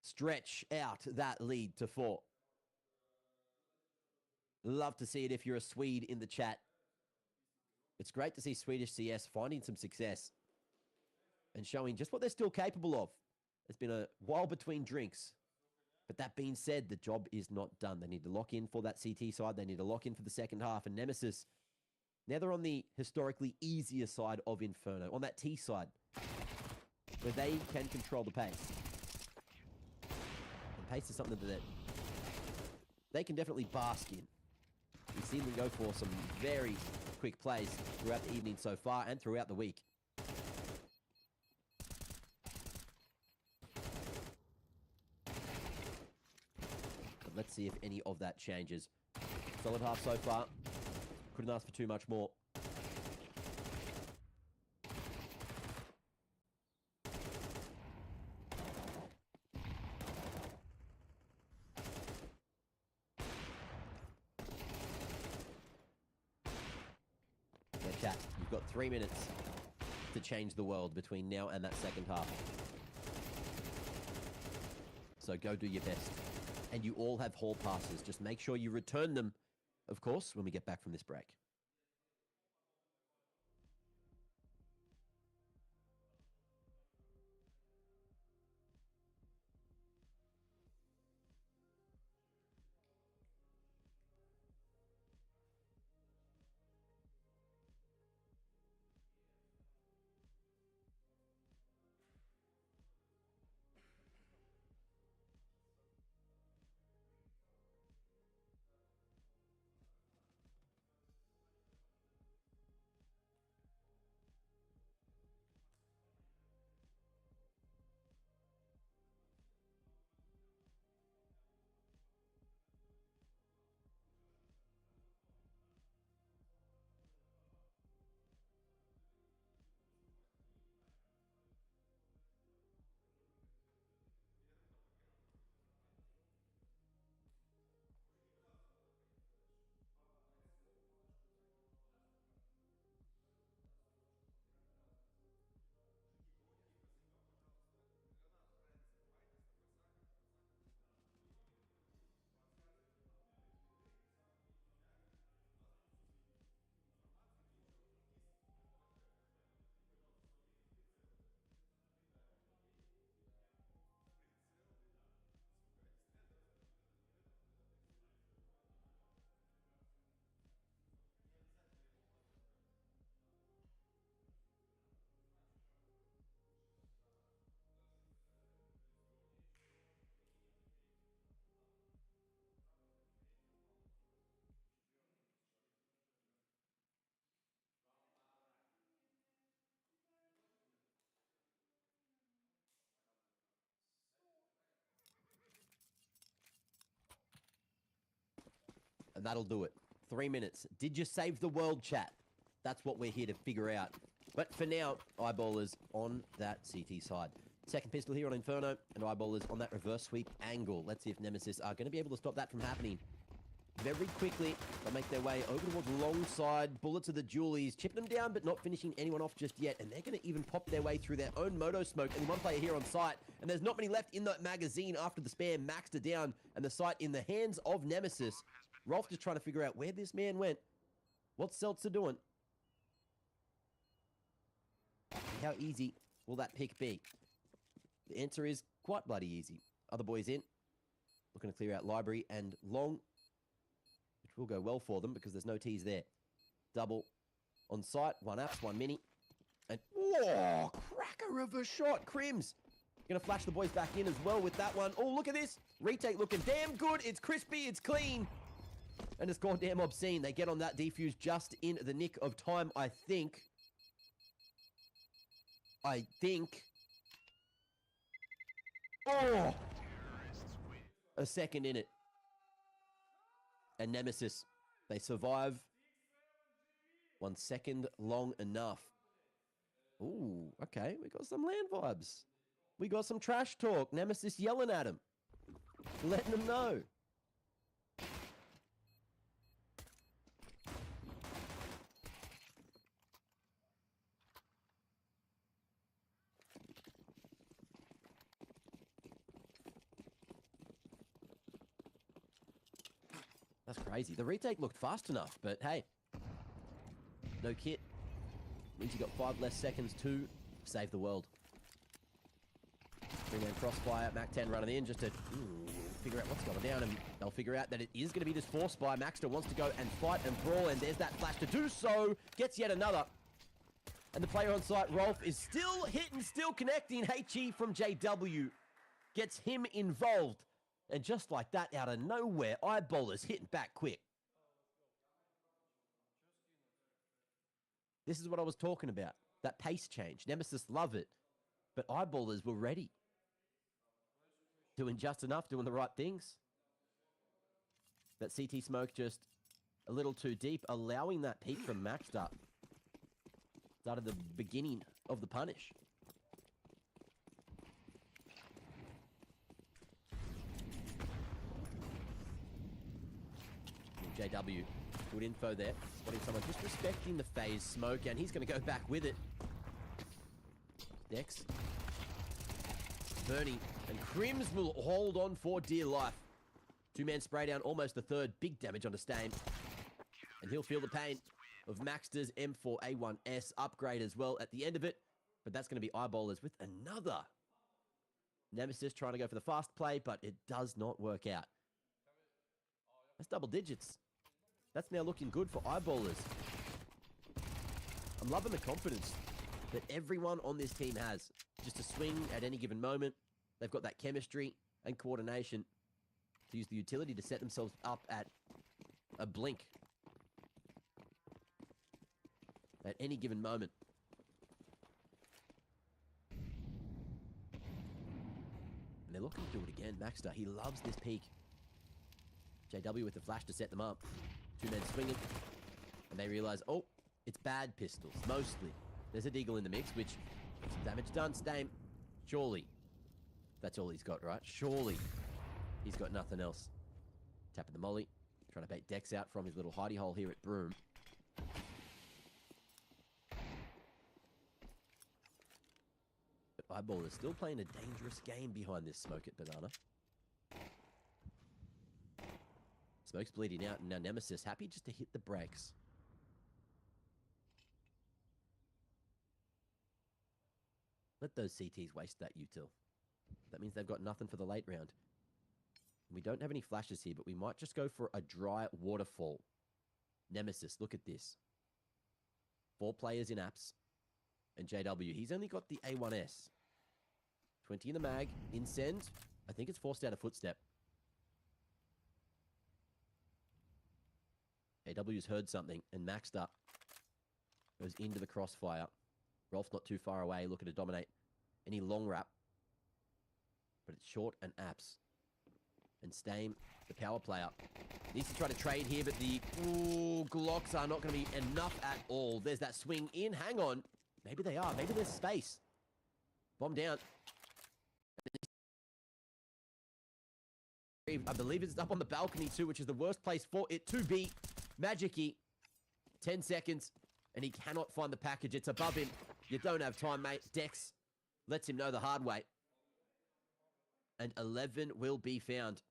stretch out that lead to 4. Love to see it if you're a Swede in the chat. It's great to see Swedish CS finding some success and showing just what they're still capable of. It's been a while between drinks. But that being said, the job is not done. They need to lock in for that CT side. They need to lock in for the second half. And Nemesis, now they're on the historically easier side of Inferno, on that T side, where they can control the pace. And pace is something that they can definitely bask in. We've seen them go for some very quick plays throughout the evening so far and throughout the week. But let's see if any of that changes. Solid half so far. Couldn't ask for too much more. Chat, you've got 3 minutes to change the world between now and that second half. So go do your best. And you all have hall passes. Just make sure you return them, of course, when we get back from this break. And that'll do it. 3 minutes. Did you save the world, chat? That's what we're here to figure out. But for now, Eyeballers on that CT side. Second pistol here on Inferno, and Eyeballers on that reverse sweep angle. Let's see if Nemesis are going to be able to stop that from happening. Very quickly, they'll make their way over towards long side. Bullet to the Julies, chipping them down, but not finishing anyone off just yet. And they're going to even pop their way through their own moto smoke. And one player here on site. And there's not many left in that magazine after the spam maxed it down. And the site in the hands of Nemesis. Rolf just trying to figure out where this man went. What's Seltzer doing? How easy will that pick be? The answer is quite bloody easy. Other boys in. Looking to clear out library and long, which will go well for them because there's no T's there. Double on site. One apps, one mini. And, whoa, cracker of a shot. Crims going to flash the boys back in as well with that one. Oh, look at this. Retake looking damn good. It's crispy. It's clean. And it's goddamn obscene. They get on that defuse just in the nick of time, I think. Oh! A second in it. And Nemesis, they survive 1 second long enough. Ooh, okay. We got some land vibes. We got some trash talk. Nemesis yelling at him. Letting him know. crazy. The retake looked fast enough, but hey, no kit. Means you got 5 less seconds to save the world. 3-man crossfire, Mac 10 running in just to figure out what's going down, and they'll figure out that it is going to be this force by Maxter wants to go and fight and brawl, and there's that flash to do so. Gets yet another. And the player on site, Rolf, is still hitting, still connecting. HE from JW gets him involved. And just like that, out of nowhere, Eyeballers hitting back quick. This is what I was talking about. That pace change. Nemesis love it. But Eyeballers were ready. Doing just enough, doing the right things. That CT smoke just a little too deep, allowing that peak from Maxter. Started the beginning of the punish. JW, good info there. Spotting someone disrespecting the phase smoke, and he's going to go back with it. Dex. Bernie. And Crims will hold on for dear life. 2-man spray down, almost the third. Big damage on the Stain. And he'll feel the pain of Maxter's M4A1S upgrade as well at the end of it. But that's going to be Eyeballers with another. Nemesis trying to go for the fast play, but it does not work out. That's double digits. That's now looking good for Eyeballers. I'm loving the confidence that everyone on this team has. Just to swing at any given moment. They've got that chemistry and coordination to use the utility to set themselves up at a blink. At any given moment. And they're looking to do it again. Maxter, he loves this peak. JW with the flash to set them up. 2 men swinging. And they realize, oh, it's bad pistols, mostly. There's a Deagle in the mix, which some damage done. Stame, surely. That's all he's got, right? Surely he's got nothing else. Tapping the molly. Trying to bait Dex out from his little hidey hole here at Broom. But Eyeball is still playing a dangerous game behind this smoke at Banana. Smoke's bleeding out, and now Nemesis happy just to hit the brakes. Let those CTs waste that util. That means they've got nothing for the late round. We don't have any flashes here, but we might just go for a dry waterfall. Nemesis, look at this. 4 players in apps. And JW, he's only got the A1S. 20 in the mag, in send. I think it's forced out a footstep. AW's heard something, and Maxter goes into the crossfire. Rolf's not too far away, looking to dominate any long wrap. But it's short and apps. And Stame, the power player, needs to try to trade here, but the Glocks are not going to be enough at all. There's that swing in. Hang on. Maybe they are. Maybe there's space. Bomb down. I believe it's up on the balcony too, which is the worst place for it to be. Magicy. 10 seconds. And he cannot find the package. It's above him. You don't have time, mate. Dex lets him know the hard way. And 11 will be found.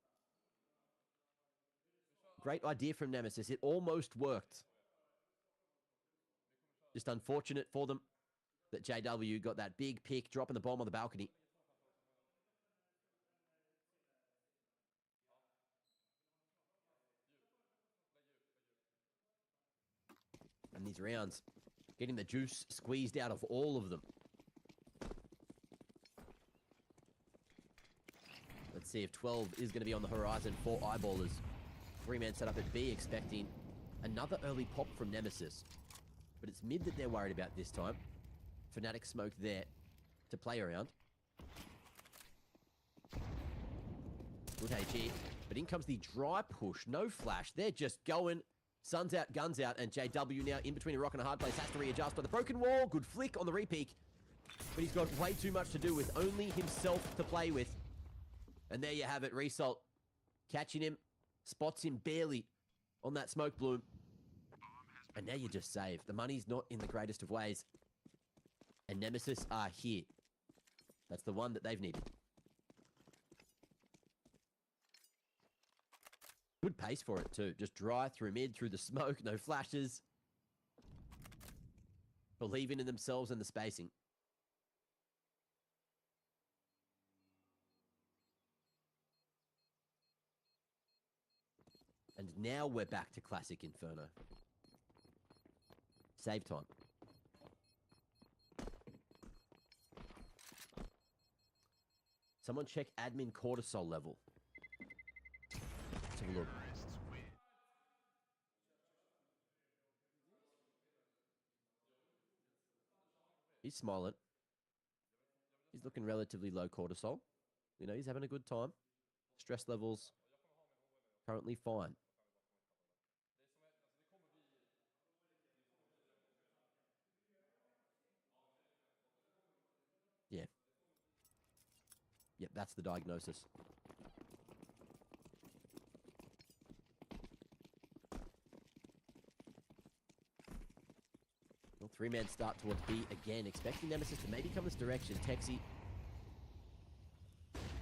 Great idea from Nemesis. It almost worked. Just unfortunate for them that JW got that big pick, dropping the bomb on the balcony. And these rounds, getting the juice squeezed out of all of them. Let's see if 12 is going to be on the horizon for Eyeballers. 3-man set up at B, expecting another early pop from Nemesis. But it's mid that they're worried about this time. Fnatic smoke there to play around. Good HE. But in comes the dry push. No flash. They're just going. Sun's out, guns out, and JW now in between a rock and a hard place. Has to readjust by the broken wall. Good flick on the repeak. But he's got way too much to do with only himself to play with. And there you have it. Result catching him. Spots him barely on that smoke bloom. And now you just save. The money's not in the greatest of ways. And Nemesis are here. That's the one that they've needed. Good pace for it too. Just dry through mid, through the smoke, no flashes. Believing in themselves and the spacing. And now we're back to classic Inferno. Save time. Someone check admin cortisol level. Let's have a look. He's smiling. He's looking relatively low cortisol. You know, he's having a good time. Stress levels currently fine. Yeah. Yep, that's the diagnosis. Well, three-man start towards B again. Expecting Nemesis to maybe come this direction. Texi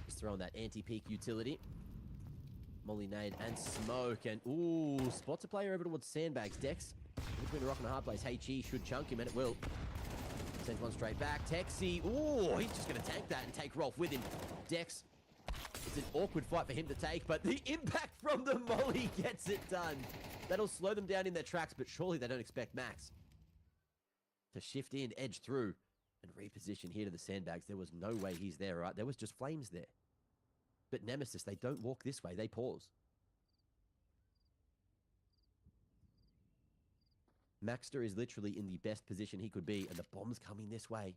just throwing that anti-peak utility. Molly nade and smoke. And, ooh, spots a player over towards Sandbags. Dex between a rock and a hard place. HE should chunk him, and it will. Sends one straight back. Texi, ooh, he's just going to tank that and take Rolf with him. Dex, it's an awkward fight for him to take, but the impact from the Molly gets it done. That'll slow them down in their tracks, but surely they don't expect Max to shift in, edge through, and reposition here to the Sandbags. There was no way he's there, right? There was just flames there. But Nemesis, they don't walk this way. They pause. Maxter is literally in the best position he could be, and the bomb's coming this way.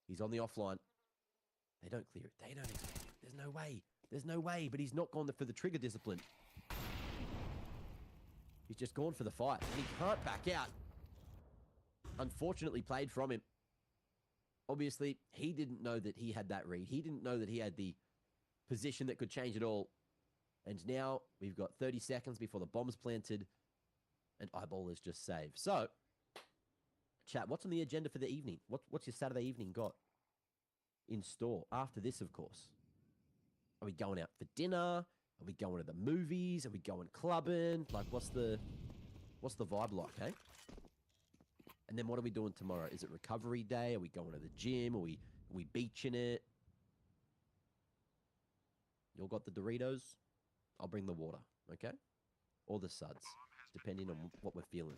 He's on the offline. They don't clear it. They don't expect it. There's no way. There's no way, but he's not gone for the trigger discipline. He's just gone for the fight, and he can't back out. Unfortunately played from him. Obviously, he didn't know that he had that read. He didn't know that he had the position that could change it all. And now we've got 30 seconds before the bomb's planted, and Eyeball is just saved. So, chat, what's on the agenda for the evening? What's your Saturday evening got in store? After this, of course. Are we going out for dinner? Are we going to the movies? Are we going clubbing? Like, what's the vibe like, hey? And then what are we doing tomorrow? Is it recovery day? Are we going to the gym? Are we beaching it? You all got the Doritos? I'll bring the water, okay? Or the suds, depending on what we're feeling.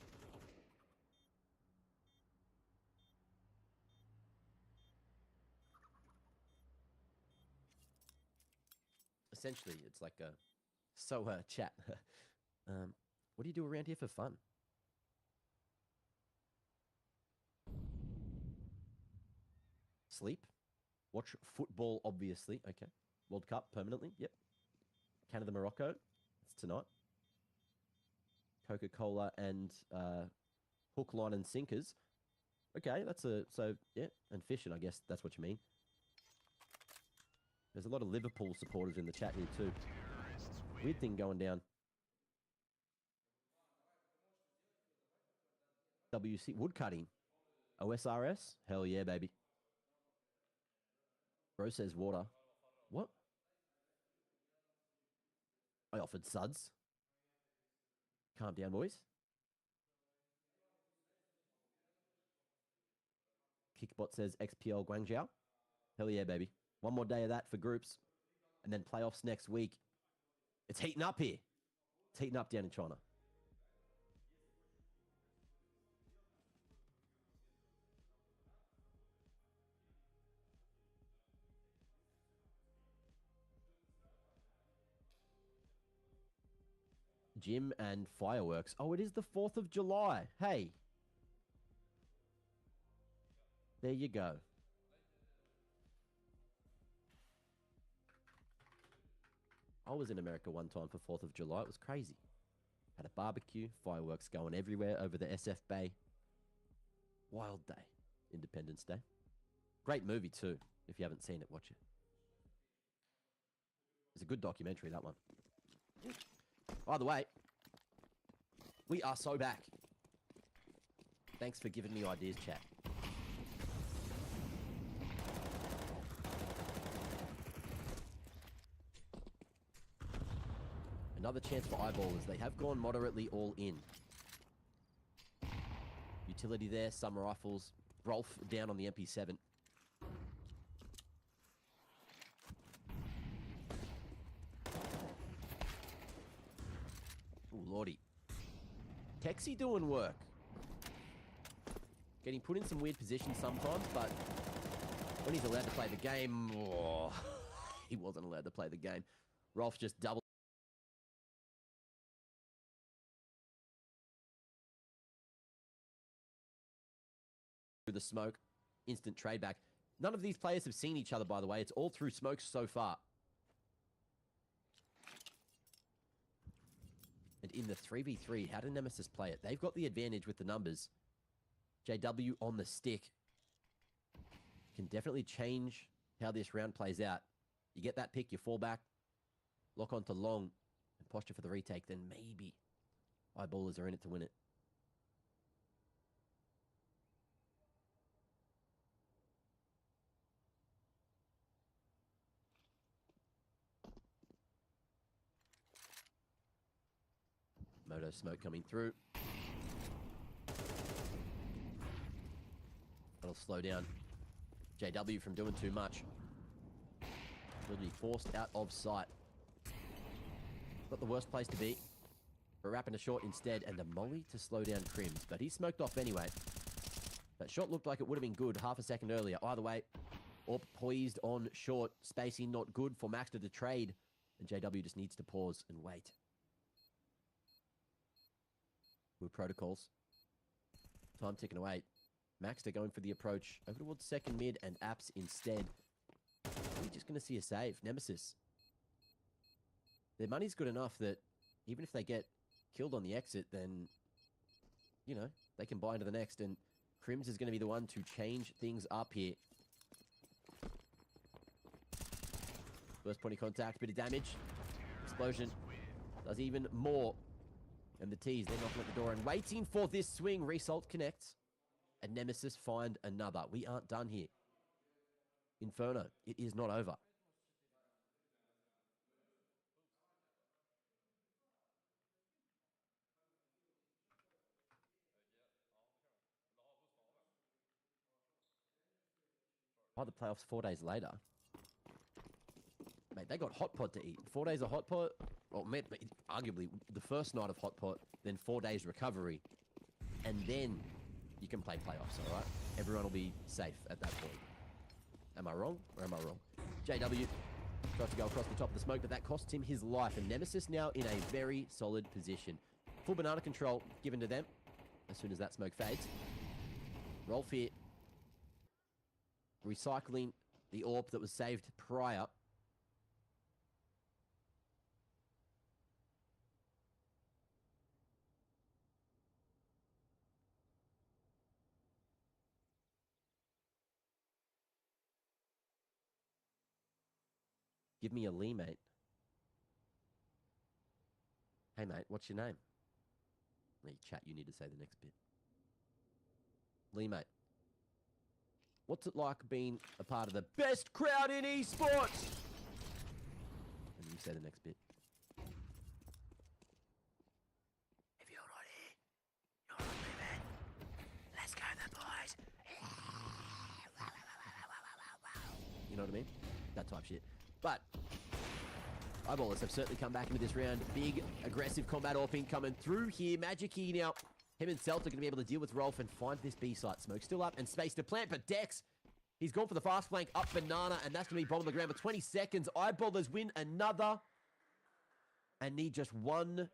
Essentially, it's like a... So, chat. What do you do around here for fun? Sleep. Watch football, obviously. Okay. World Cup, permanently. Yep. Canada, Morocco. It's tonight. Coca-Cola and hook, line, and sinkers. Okay, that's a... So, yeah. And fishing, I guess that's what you mean. There's a lot of Liverpool supporters in the chat here, too. Weird thing going down. WC... Woodcutting. OSRS? Hell yeah, baby. Bro says water. What? I offered suds. Calm down, boys. Kickbot says XPL Guangzhou. Hell yeah, baby. One more day of that for groups. And then playoffs next week. It's heating up here. It's heating up down in China. Gym and fireworks. Oh, it is the 4th of July. Hey. There you go. I was in America one time for 4th of July. It was crazy. Had a barbecue, fireworks going everywhere over the SF Bay. Wild day. Independence Day. Great movie too. If you haven't seen it, watch it. It's a good documentary, that one. By the way, we are so back. Thanks for giving me ideas, chat. Another chance for eyeballers. They have gone moderately all in. Utility there, some rifles. Rolf down on the MP7. Ooh, lordy. Texie doing work. Getting put in some weird positions sometimes, but when he's allowed to play the game, oh, he wasn't allowed to play the game. Rolf just doubled through the smoke. Instant trade back. None of these players have seen each other, by the way. It's all through smoke so far. And in the 3v3, how did Nemesis play it? They've got the advantage with the numbers. JW on the stick can definitely change how this round plays out. You get that pick, you fall back, lock onto long, and posture for the retake, then maybe eyeballers are in it to win it. Moto smoke coming through. That'll slow down JW from doing too much. He'll be forced out of sight. Not the worst place to be. But wrapping a short instead, and a molly to slow down Crims. But he's smoked off anyway. That shot looked like it would have been good half a second earlier. Either way, Orp poised on short. Spacing not good for Maxter to trade. And JW just needs to pause and wait. With protocols. Time ticking away. Maxter going for the approach over towards second mid and Apps instead. We're just going to see a save. Nemesis. Their money's good enough that even if they get killed on the exit, then, you know, they can buy into the next. And Crims is going to be the one to change things up here. First point of contact, bit of damage. Explosion does even more. And the T's, they're knocking at the door and waiting for this swing. Result connects. And Nemesis find another. We aren't done here. Inferno, it is not over. By the playoffs 4 days later. Mate, they got hot pot to eat. 4 days of hot pot. Well, arguably the first night of hot pot, then 4 days recovery. And then you can play playoffs, all right? Everyone will be safe at that point. Am I wrong or am I wrong? JW tries to go across the top of the smoke, but that costs him his life. And Nemesis now in a very solid position. Full banana control given to them as soon as that smoke fades. Rolf here. Recycling the AWP that was saved prior. Give me a Lee, mate. Hey, mate, what's your name? Hey, chat, you need to say the next bit. Lee, mate. What's it like being a part of the best crowd in esports? And you say the next bit. If you're not here, you're not living. Let's go, the boys. You know what I mean? That type shit. But eyeballers have certainly come back into this round. Big, aggressive combat AWPing coming through here. Magic Key now. Him and Celt are going to be able to deal with Rolf and find this B site. Smoke still up and space to plant, but Dex, he's gone for the fast flank up banana, and that's going to be bomb on the ground for 20 seconds. Eyeballers win another and need just one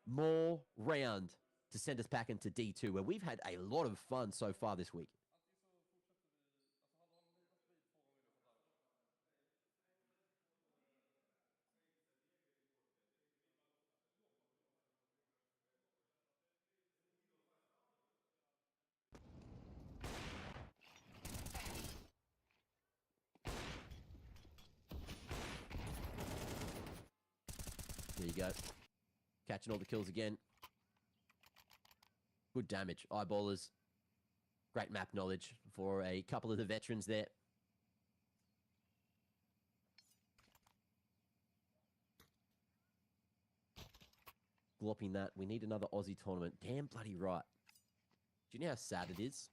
more round to send us back into D2, where we've had a lot of fun so far this week. There you go. Catching all the kills again. Good damage. Eyeballers. Great map knowledge for a couple of the veterans there. glopping that. We need another Aussie tournament. Damn bloody right. Do you know how sad it is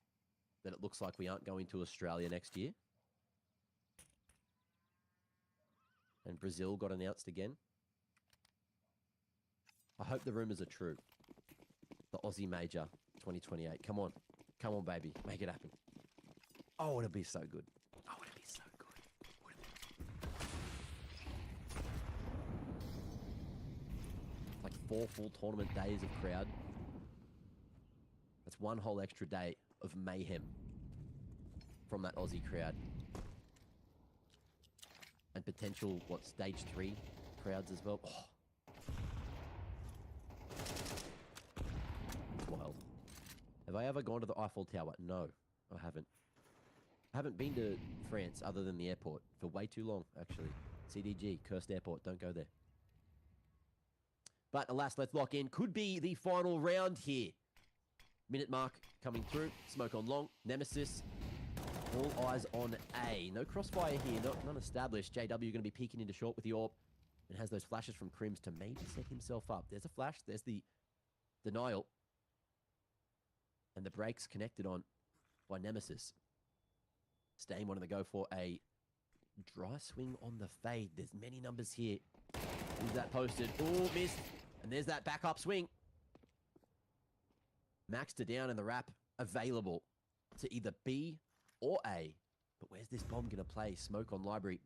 that it looks like we aren't going to Australia next year? And Brazil got announced again. I hope the rumours are true. The Aussie Major 2028. Come on. Come on, baby. Make it happen. Oh, it'll be so good. Oh, it'll be so good. Like 4 full tournament days of crowd. That's 1 whole extra day of mayhem from that Aussie crowd. And potential, what, stage 3 crowds as well. Oh. It's wild. Have I ever gone to the Eiffel Tower? No, I haven't. I haven't been to France other than the airport for way too long, actually. CDG, cursed airport, don't go there. But alas, let's lock in. Could be the final round here. Minute mark coming through. Smoke on long. Nemesis. All eyes on A. No crossfire here, none established. JW going to be peeking into short with the AWP. And has those flashes from Crims to maybe set himself up. There's a flash. There's the denial. And the brakes connected on by Nemesis. Staying wanting to go for a dry swing on the fade. There's many numbers here. Who's that posted? Oh, missed. And there's that backup swing. Maxed it down and the wrap available to either B or A. But where's this bomb going to play? Smoke on library.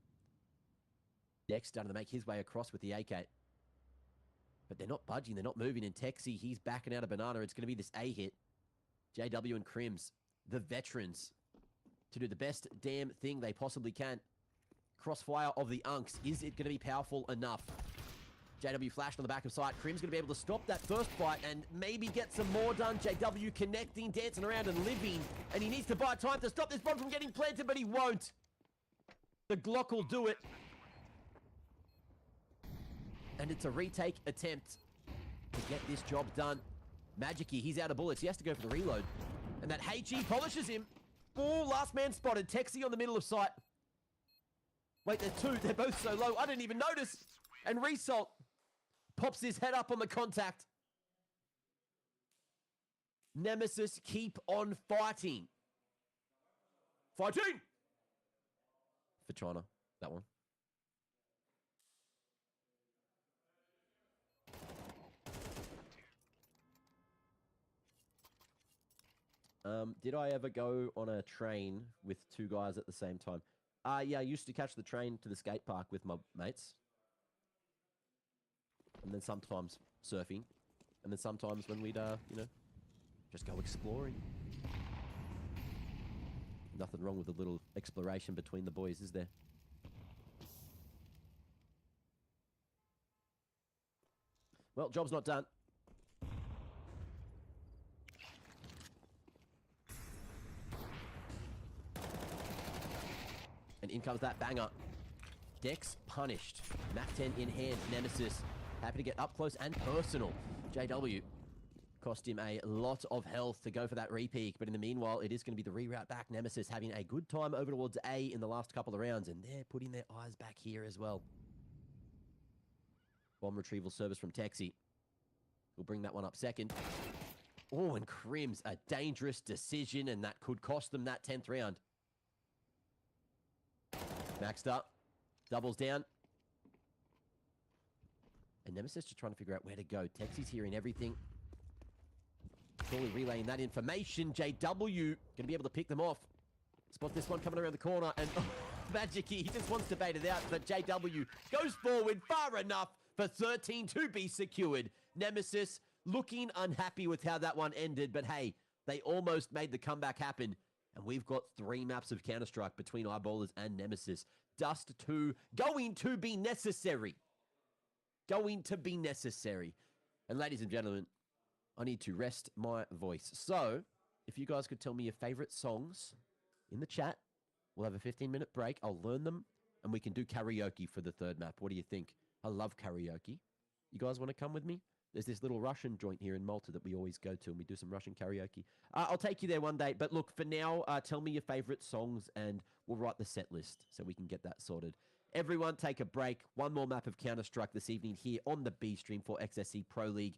Dex starting to make his way across with the AK. But they're not budging. They're not moving. And Texie, he's backing out a banana. It's going to be this A hit. JW and Crims, the veterans, to do the best damn thing they possibly can. Crossfire of the Unks. Is it going to be powerful enough? JW flashed on the back of sight. Crim's going to be able to stop that first fight and maybe get some more done. JW connecting, dancing around and living. And he needs to buy time to stop this bomb from getting planted, but he won't. The Glock will do it. And it's a retake attempt to get this job done. Magicy, he's out of bullets. He has to go for the reload. And that HE polishes him. Oh, last man spotted. Texie on the middle of sight. Wait, they're 2. They're both so low. I didn't even notice. And Result pops his head up on the contact. Nemesis keep on fighting. Fighting! For China, that one. Did I ever go on a train with 2 guys at the same time? Yeah, I used to catch the train to the skate park with my mates. And then sometimes surfing. And then sometimes when we'd, just go exploring. Nothing wrong with a little exploration between the boys, is there? Well, job's not done. And in comes that banger. Dex punished. Mach 10 in hand. Nemesis happy to get up close and personal. JW cost him a lot of health to go for that repeak. But in the meanwhile, it is going to be the reroute back. Nemesis having a good time over towards A in the last couple of rounds. And they're putting their eyes back here as well. Bomb retrieval service from Texie. We'll bring that one up second. Oh, and Crims, a dangerous decision. And that could cost them that 10th round. Maxed up. Doubles down. And Nemesis just trying to figure out where to go. Texie's hearing everything. Surely relaying that information. JW going to be able to pick them off. Spot this one coming around the corner. And Magicy, he just wants to bait it out. But JW goes forward far enough for 13 to be secured. Nemesis looking unhappy with how that one ended. But hey, they almost made the comeback happen. And we've got 3 maps of Counter-Strike between Eyeballers and Nemesis. Dust 2 going to be necessary. Going to be necessary. And ladies and gentlemen, I need to rest my voice. So, if you guys could tell me your favorite songs in the chat, we'll have a 15-minute break. I'll learn them, and we can do karaoke for the 3rd map. What do you think? I love karaoke. You guys want to come with me? There's this little Russian joint here in Malta that we always go to, and we do some Russian karaoke. I'll take you there one day. But look, for now, tell me your favorite songs, and we'll write the set list so we can get that sorted. Everyone take a break. One more map of Counter-Strike this evening here on the B stream for XSE Pro League.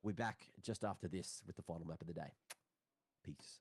We're back just after this with the final map of the day. Peace.